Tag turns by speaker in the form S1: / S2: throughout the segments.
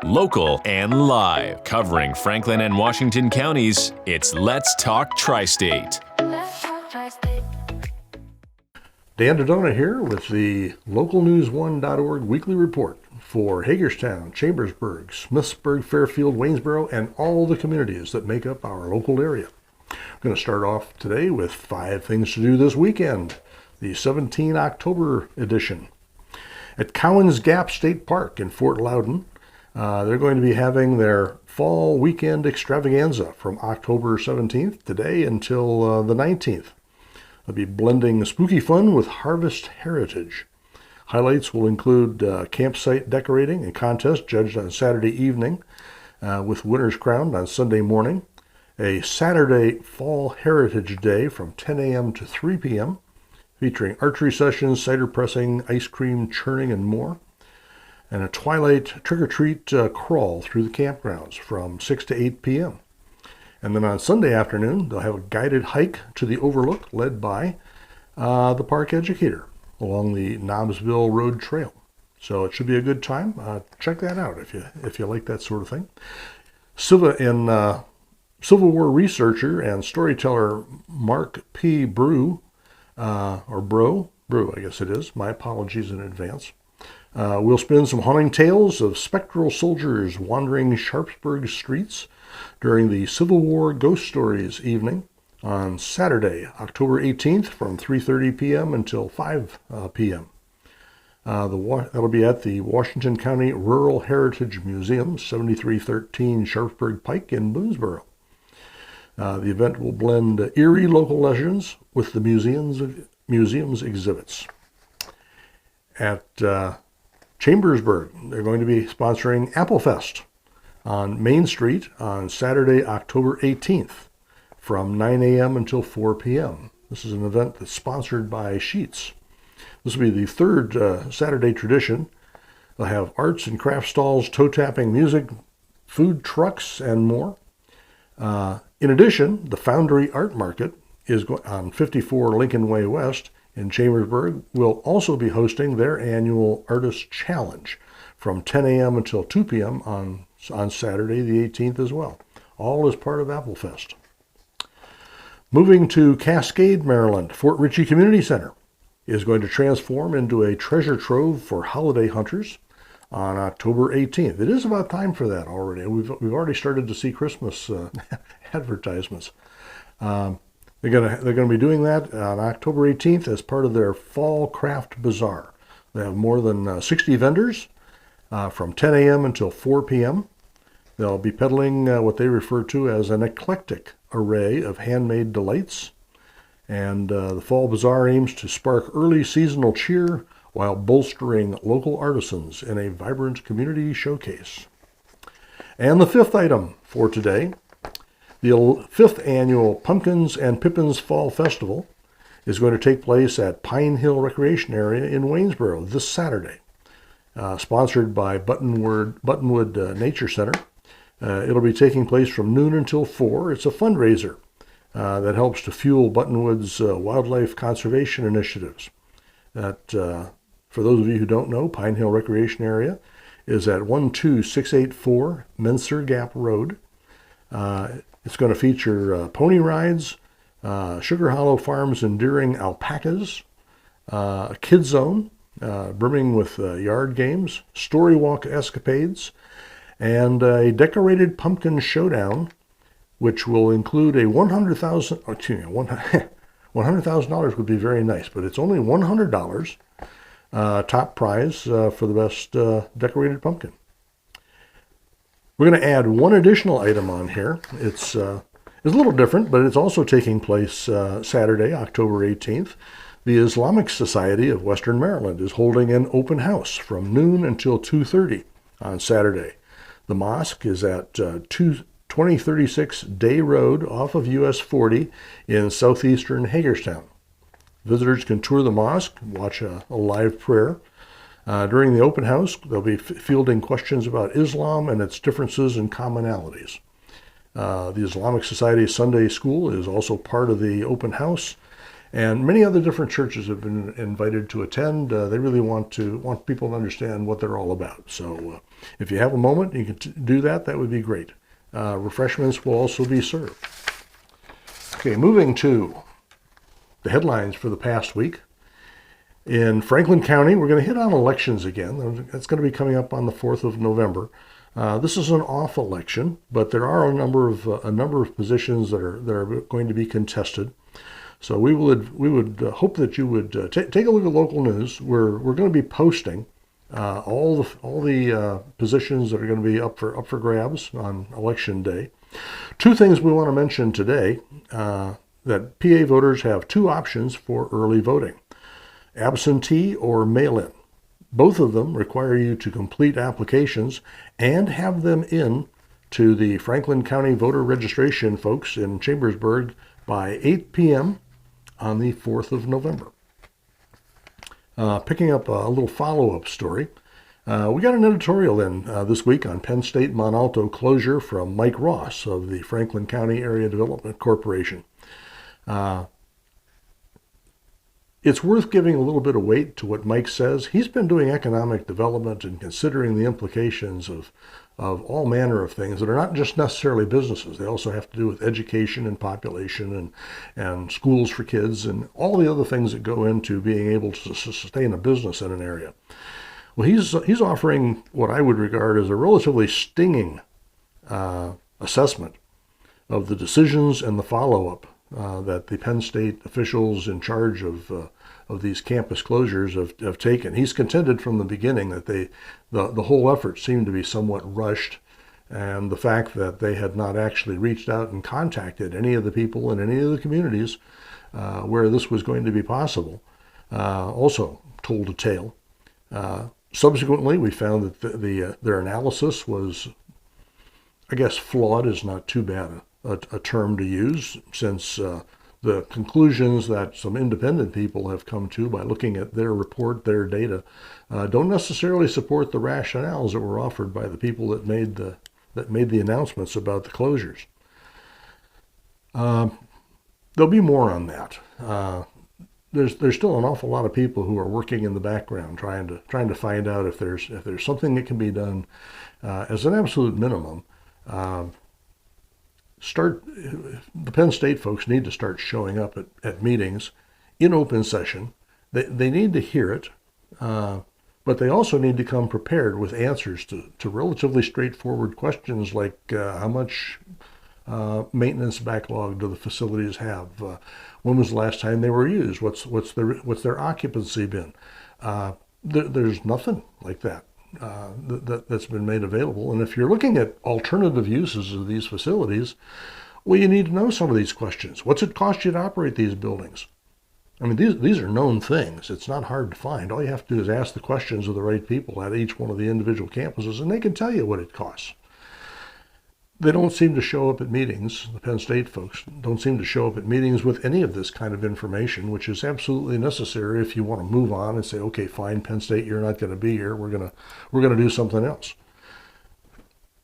S1: Local and live. Covering Franklin and Washington counties, it's Let's Talk TriState.
S2: Dan DeDona here with the localnews1.org weekly report for Hagerstown, Chambersburg, Smithsburg, Fairfield, Waynesboro, and all the communities that make up our local area. I'm going to start off today with 5 things to do this weekend, the 17 October edition. At Cowan's Gap State Park in Fort Loudon, they're going to be having their fall weekend extravaganza from October 17th today until the 19th. They'll be blending spooky fun with harvest heritage. Highlights will include campsite decorating and contest judged on Saturday evening with winners crowned on Sunday morning. A Saturday Fall Heritage Day from 10 a.m. to 3 p.m. featuring archery sessions, cider pressing, ice cream churning, and more. And a twilight trick-or-treat crawl through the campgrounds from 6 to 8 p.m. And then on Sunday afternoon, they'll have a guided hike to the Overlook led by the park educator along the Nobbsville Road Trail. So it should be a good time. Check that out if you like that sort of thing. Civil War researcher and storyteller Mark P. Brew, Brew, I guess it is. My apologies in advance. We'll spin some haunting tales of spectral soldiers wandering Sharpsburg streets during the Civil War Ghost Stories evening on Saturday, October 18th from 3:30 p.m. until 5 p.m. That'll be at the Washington County Rural Heritage Museum, 7313 Sharpsburg Pike in Boonesboro. The event will blend eerie local legends with the museum's exhibits. At Chambersburg, they're going to be sponsoring Applefest on Main Street on Saturday, October 18th from 9 a.m. until 4 p.m. This is an event that's sponsored by Sheetz. This will be the third Saturday tradition. They'll have arts and craft stalls, toe-tapping music, food trucks, and more. In addition, the Foundry Art Market is on 54 Lincoln Way West in Chambersburg will also be hosting their annual Artist Challenge from 10 a.m. until 2 p.m. on Saturday the 18th as well. All as part of Applefest. Moving to Cascade, Maryland, Fort Ritchie Community Center is going to transform into a treasure trove for holiday hunters on October 18th. It is about time for that already. We've already started to see Christmas advertisements. They're going to be doing that on October 18th as part of their Fall Craft Bazaar. They have more than 60 vendors from 10 a.m. until 4 p.m. They'll be peddling what they refer to as an eclectic array of handmade delights. And the Fall Bazaar aims to spark early seasonal cheer while bolstering local artisans in a vibrant community showcase. And the fifth item for today, the 5th annual Pumpkins and Pippins Fall Festival is going to take place at Pine Hill Recreation Area in Waynesboro this Saturday. Sponsored by Buttonwood Nature Center. It'll be taking place from noon until 4. It's a fundraiser that helps to fuel Buttonwood's wildlife conservation initiatives. For those of you who don't know, Pine Hill Recreation Area is at 12684 Menser Gap Road. It's going to feature pony rides, Sugar Hollow Farms endearing alpacas, a kid zone brimming with yard games, story walk escapades, and a decorated pumpkin showdown, which will include a $100,000 would be very nice, but it's only $100 top prize for the best decorated pumpkin. We're going to add one additional item on here. It's a little different, but it's also taking place Saturday, October 18th. The Islamic Society of Western Maryland is holding an open house from noon until 2:30 on Saturday. The mosque is at 2036 Day Road off of US 40 in southeastern Hagerstown. Visitors can tour the mosque, watch a live prayer. During the open house, they'll be fielding questions about Islam and its differences and commonalities. The Islamic Society Sunday School is also part of the open house, And many other different churches have been invited to attend. They really want people to understand what they're all about. So if you have a moment, you can do that. That would be great. Refreshments will also be served. Okay, moving to the headlines for the past week. In Franklin County, we're going to hit on elections again. It's going to be coming up on the 4th of November. This is an off election, but there are a number of positions that are going to be contested. So we would hope that you would take a look at local news. We're going to be posting all the positions that are going to be up for grabs on election day. Two things we want to mention today: that PA voters have two options for early voting: absentee or mail-in. Both of them require you to complete applications and have them in to the Franklin County voter registration folks in Chambersburg by 8 p.m. on the 4th of November. Picking up a little follow-up story, we got an editorial in this week on Penn State Mont Alto closure from Mike Ross of the Franklin County Area Development Corporation. It's worth giving a little bit of weight to what Mike says. He's been doing economic development and considering the implications of all manner of things that are not just necessarily businesses. They also have to do with education and population and schools for kids and all the other things that go into being able to sustain a business in an area. Well, he's offering what I would regard as a relatively stinging assessment of the decisions and the follow-up that the Penn State officials in charge of these campus closures have taken. He's contended from the beginning that the whole effort seemed to be somewhat rushed, and the fact that they had not actually reached out and contacted any of the people in any of the communities where this was going to be possible also told a tale. Subsequently, we found that their analysis was, I guess, flawed is not too bad a term to use, since the conclusions that some independent people have come to by looking at their report, their data, don't necessarily support the rationales that were offered by the people that made the announcements about the closures. There'll be more on that. There's still an awful lot of people who are working in the background trying to find out if there's something that can be done as an absolute minimum. The Penn State folks need to start showing up at meetings in open session. They need to hear it, but they also need to come prepared with answers to relatively straightforward questions like how much maintenance backlog do the facilities have? When was the last time they were used? What's their occupancy been? There's nothing like that. That's been made available. And if you're looking at alternative uses of these facilities, well, you need to know some of these questions. What's it cost you to operate these buildings? I mean, these are known things. It's not hard to find. All you have to do is ask the questions of the right people at each one of the individual campuses, and they can tell you what it costs. They don't seem to show up at meetings. The Penn State folks don't seem to show up at meetings with any of this kind of information, which is absolutely necessary if you want to move on and say, okay, fine, Penn State, you're not going to be here. We're gonna do something else.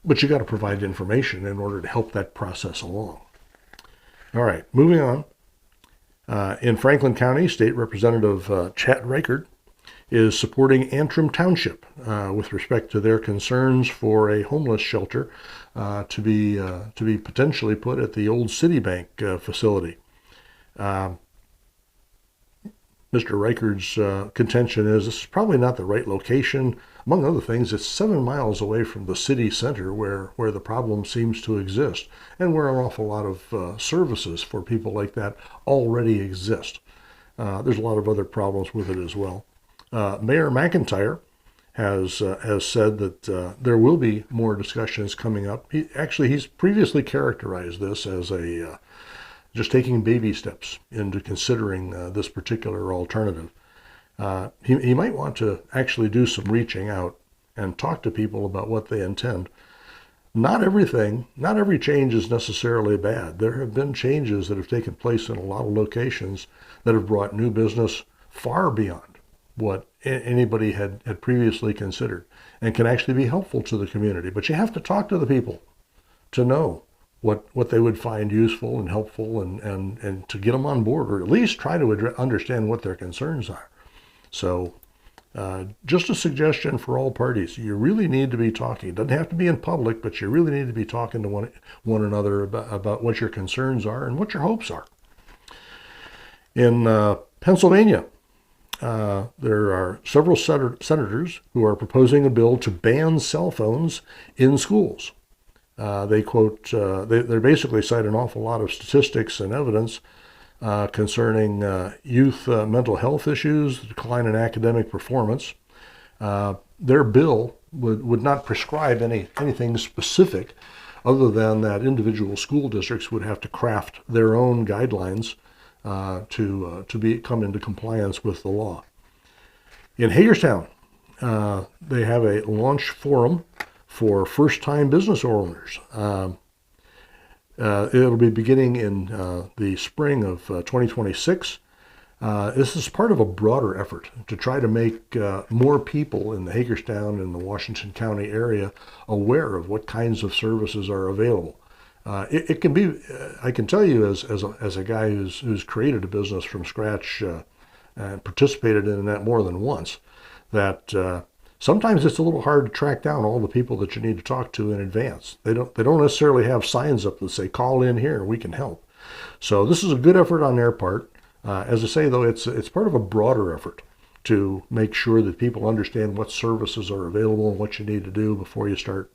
S2: But you got to provide information in order to help that process along. All right, moving on. In Franklin County, State Representative Chad Reichert is supporting Antrim Township with respect to their concerns for a homeless shelter to be potentially put at the old Citibank facility. Mr. Reichert's contention is this is probably not the right location. Among other things, it's 7 miles away from the city center where the problem seems to exist, and where an awful lot of services for people like that already exist. There's a lot of other problems with it as well. Mayor McIntyre has said that there will be more discussions coming up. He's previously characterized this as just taking baby steps into considering this particular alternative. He might want to actually do some reaching out and talk to people about what they intend. Not every change is necessarily bad. There have been changes that have taken place in a lot of locations that have brought new business far beyond what anybody had previously considered, and can actually be helpful to the community. But you have to talk to the people to know what they would find useful and helpful, and to get them on board, or at least try to understand what their concerns are. So just a suggestion for all parties. You really need to be talking. It doesn't have to be in public, but you really need to be talking to one another about what your concerns are and what your hopes are. In Pennsylvania, there are several senators who are proposing a bill to ban cell phones in schools. They quote, they basically cite an awful lot of statistics and evidence concerning youth mental health issues, decline in academic performance. Their bill would not prescribe anything specific other than that individual school districts would have to craft their own guidelines to come into compliance with the law. In Hagerstown, they have a launch forum for first-time business owners. It'll be beginning in the spring of 2026. This is part of a broader effort to try to make more people in the Hagerstown and the Washington County area aware of what kinds of services are available. It can be, I can tell you as a guy who's created a business from scratch and participated in that more than once, that sometimes it's a little hard to track down all the people that you need to talk to in advance. They don't necessarily have signs up that say, call in here and we can help. So this is a good effort on their part. As I say, though, it's part of a broader effort to make sure that people understand what services are available and what you need to do before you start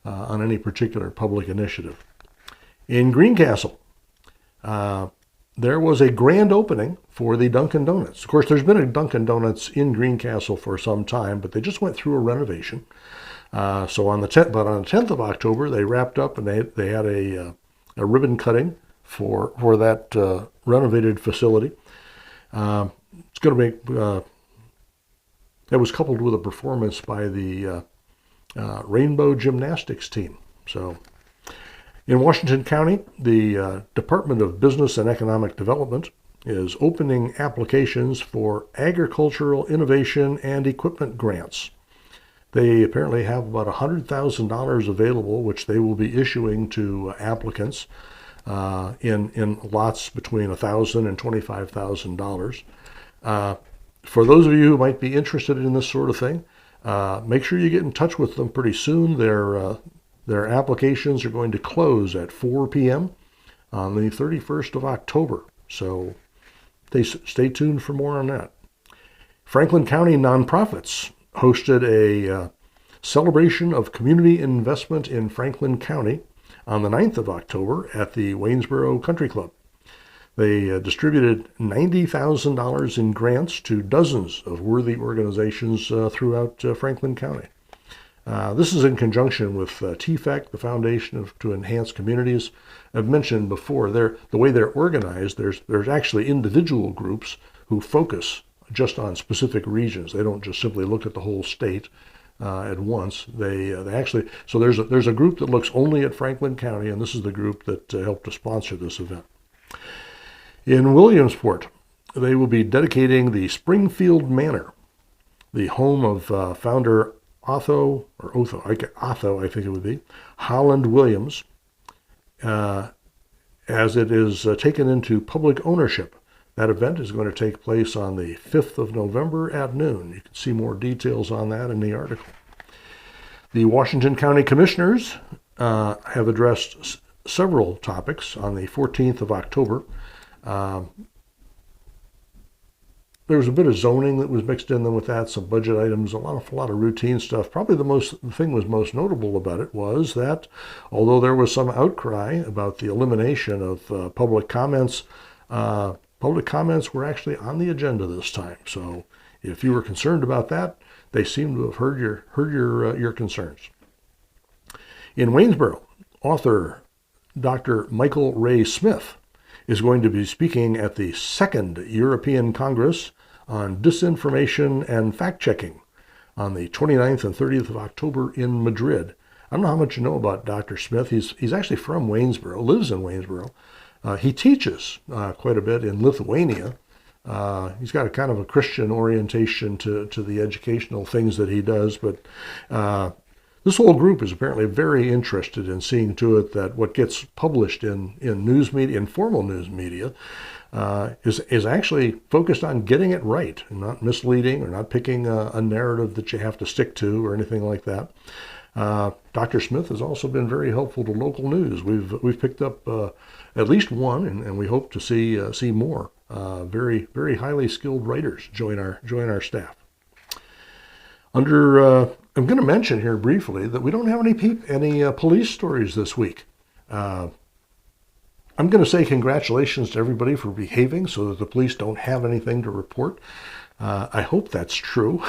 S2: on any particular public initiative. In Greencastle, there was a grand opening for the Dunkin' Donuts. Of course, there's been a Dunkin' Donuts in Greencastle for some time, but they just went through a renovation. So on the 10th of October, they wrapped up and they had a ribbon cutting for that renovated facility. It's going to make that was coupled with a performance by the Rainbow Gymnastics team. So. In Washington County, the Department of Business and Economic Development is opening applications for agricultural innovation and equipment grants. They apparently have about $100,000 available, which they will be issuing to applicants in lots between $1,000 and $25,000. For those of you who might be interested in this sort of thing, make sure you get in touch with them pretty soon. Their applications are going to close at 4 p.m. on the 31st of October. So stay tuned for more on that. Franklin County nonprofits hosted a celebration of community investment in Franklin County on the 9th of October at the Waynesboro Country Club. They distributed $90,000 in grants to dozens of worthy organizations throughout Franklin County. This is in conjunction with TFAC, the Foundation to Enhance Communities. I've mentioned before, the way they're organized, there's actually individual groups who focus just on specific regions. They don't just simply look at the whole state at once. They actually, so there's a group that looks only at Franklin County, and this is the group that helped to sponsor this event. In Williamsport, they will be dedicating the Springfield Manor, the home of founder Otho, I think it would be, Holland Williams, as it is taken into public ownership. That event is going to take place on the 5th of November at noon. You can see more details on that in the article. The Washington County Commissioners have addressed several topics on the 14th of October. There was a bit of zoning that was mixed in with that, some budget items, a lot of routine stuff. Probably the thing was most notable about it was that although there was some outcry about the elimination of public comments were actually on the agenda this time. So if you were concerned about that, they seem to have heard your concerns. In Waynesboro, author Dr. Michael Ray Smith is going to be speaking at the Second European Congress on Disinformation and Fact-Checking on the 29th and 30th of October in Madrid. I don't know how much you know about Dr. Smith. He's actually from Waynesboro, lives in Waynesboro. He teaches quite a bit in Lithuania. He's got a kind of a Christian orientation to the educational things that he does, but This whole group is apparently very interested in seeing to it that what gets published in news media, in formal news media, is actually focused on getting it right and not misleading or not picking a narrative that you have to stick to or anything like that. Dr. Smith has also been very helpful to local news. We've picked up at least one, and we hope to see more. Very highly skilled writers join our staff. I'm going to mention here briefly that we don't have any police stories this week. I'm going to say congratulations to everybody for behaving so that the police don't have anything to report. I hope that's true.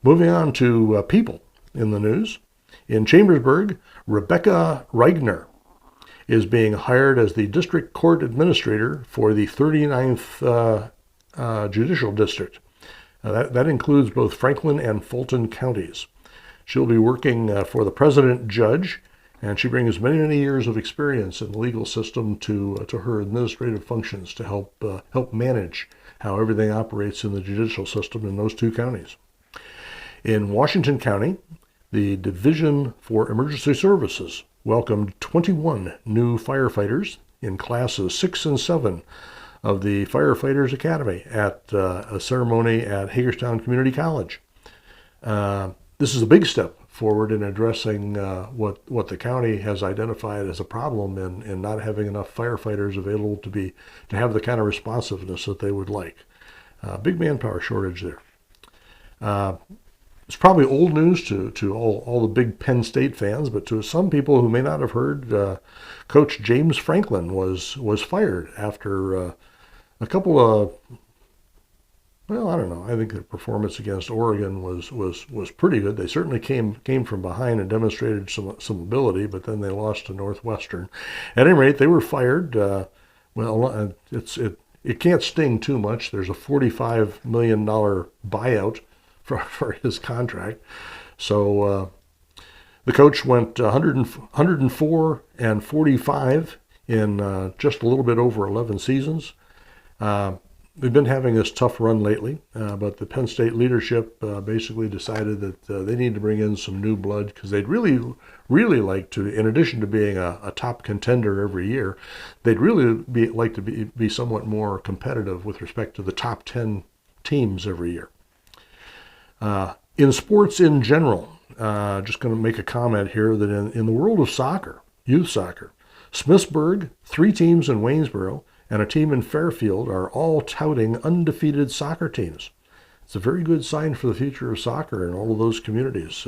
S2: Moving on to people in the news. In Chambersburg, Rebecca Reigner is being hired as the district court administrator for the 39th Judicial District. That includes both Franklin and Fulton counties. She'll be working for the president judge, and she brings many years of experience in the legal system to her administrative functions to help manage how everything operates in the judicial system in those two counties. In Washington County, the Division for Emergency Services welcomed 21 new firefighters in classes 6 and 7 of the Firefighters Academy at a ceremony at Hagerstown Community College. This is a big step forward in addressing what the county has identified as a problem in not having enough firefighters available to have the kind of responsiveness that they would like. Big manpower shortage there. It's probably old news to all the big Penn State fans, but to some people who may not have heard, Coach James Franklin was fired after a couple of, well, I don't know. I think the performance against Oregon was pretty good. They certainly came from behind and demonstrated some ability, but then they lost to Northwestern. At any rate, they were fired. It can't sting too much. There's a $45 million buyout for his contract. So the coach went 104 and 45 in just a little bit over 11 seasons. We've been having this tough run lately, but the Penn State leadership basically decided that they need to bring in some new blood because they'd really like to, in addition to being a top contender every year, they'd really like to be somewhat more competitive with respect to the top 10 teams every year. In sports in general, just going to make a comment here that in the world of soccer, youth soccer, Smithsburg, 3 teams in Waynesboro, and a team in Fairfield are all touting undefeated soccer teams. It's a very good sign for the future of soccer in all of those communities.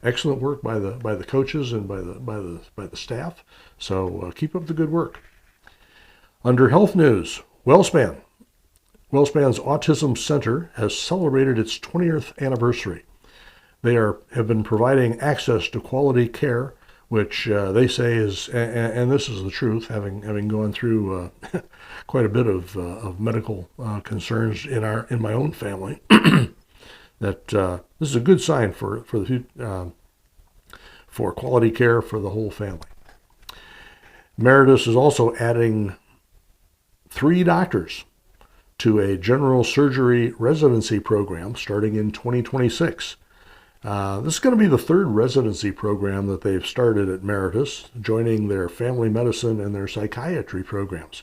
S2: Excellent work by the coaches and by the staff. So keep up the good work. Under health news, WellSpan's Autism Center has celebrated its 20th anniversary. They have been providing access to quality care, which they say is, and this is the truth, having gone through quite a bit of medical concerns in my own family, that this is a good sign for quality care for the whole family. Emeritus is also adding 3 doctors to a general surgery residency program starting in 2026. This is going to be the 3rd residency program that they've started at Emeritus, joining their family medicine and their psychiatry programs.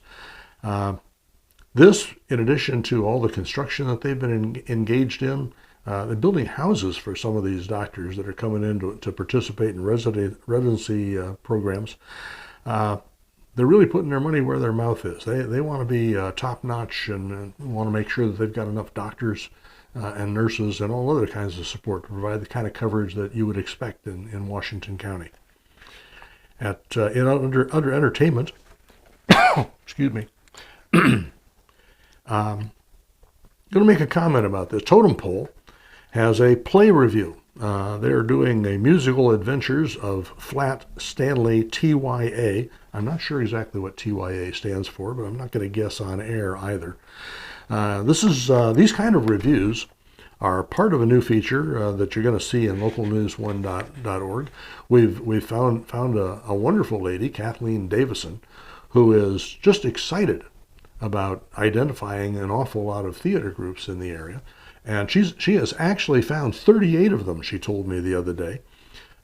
S2: This, in addition to all the construction that they've been engaged in, they're building houses for some of these doctors that are coming in to participate in residency programs. They're really putting their money where their mouth is. They want to be top-notch and want to make sure that they've got enough doctors and nurses and all other kinds of support to provide the kind of coverage that you would expect in Washington County. Under entertainment, excuse me, I'm going to make a comment about this. Totem Pole has a play review. They're doing a musical adventures of Flat Stanley TYA. I'm not sure exactly what TYA stands for, but I'm not going to guess on air either. These kind of reviews are part of a new feature that you're going to see in localnews1.org. We've found a wonderful lady, Kathleen Davison, who is just excited about identifying an awful lot of theater groups in the area And she has actually found 38 of them, she told me the other day.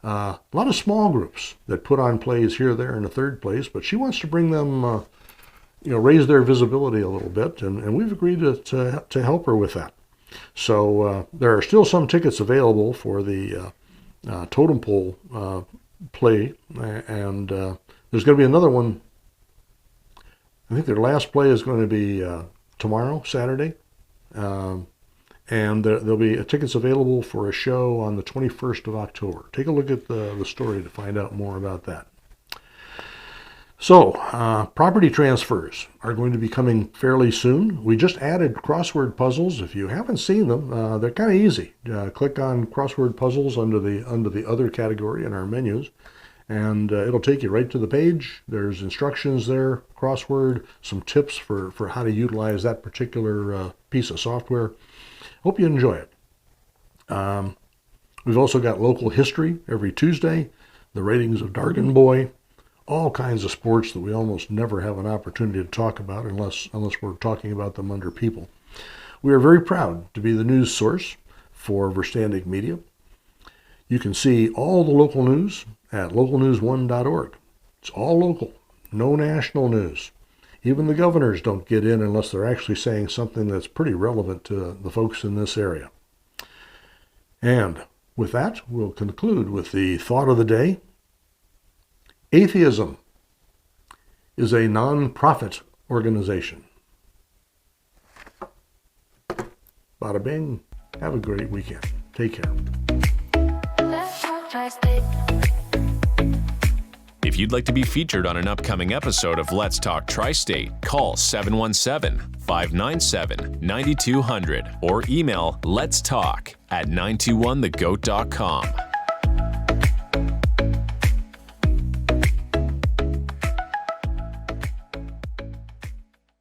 S2: A lot of small groups that put on plays here, there, and a third place, but she wants to bring them, raise their visibility a little bit, and we've agreed to help her with that. So there are still some tickets available for the totem pole play, and there's going to be another one. I think their last play is going to be tomorrow, Saturday. And there'll be tickets available for a show on the 21st of October. Take a look at the story to find out more about that. So, property transfers are going to be coming fairly soon. We just added crossword puzzles. If you haven't seen them, they're kind of easy. Click on crossword puzzles under the other category in our menus, and it'll take you right to the page. There's instructions there, crossword, some tips for how to utilize that particular piece of software. Hope you enjoy it. We've also got local history every Tuesday, the ratings of Dargan Boy, all kinds of sports that we almost never have an opportunity to talk about unless we're talking about them under people. We are very proud to be the news source for Verstandig Media. You can see all the local news at localnews1.org. It's all local, no national news. Even the governors don't get in unless they're actually saying something that's pretty relevant to the folks in this area. And with that, we'll conclude with the thought of the day. Atheism is a non-profit organization. Bada bing. Have a great weekend. Take care.
S1: If you'd like to be featured on an upcoming episode of Let's Talk Tri-State, call 717-597-9200 or email letstalk@921thegoat.com.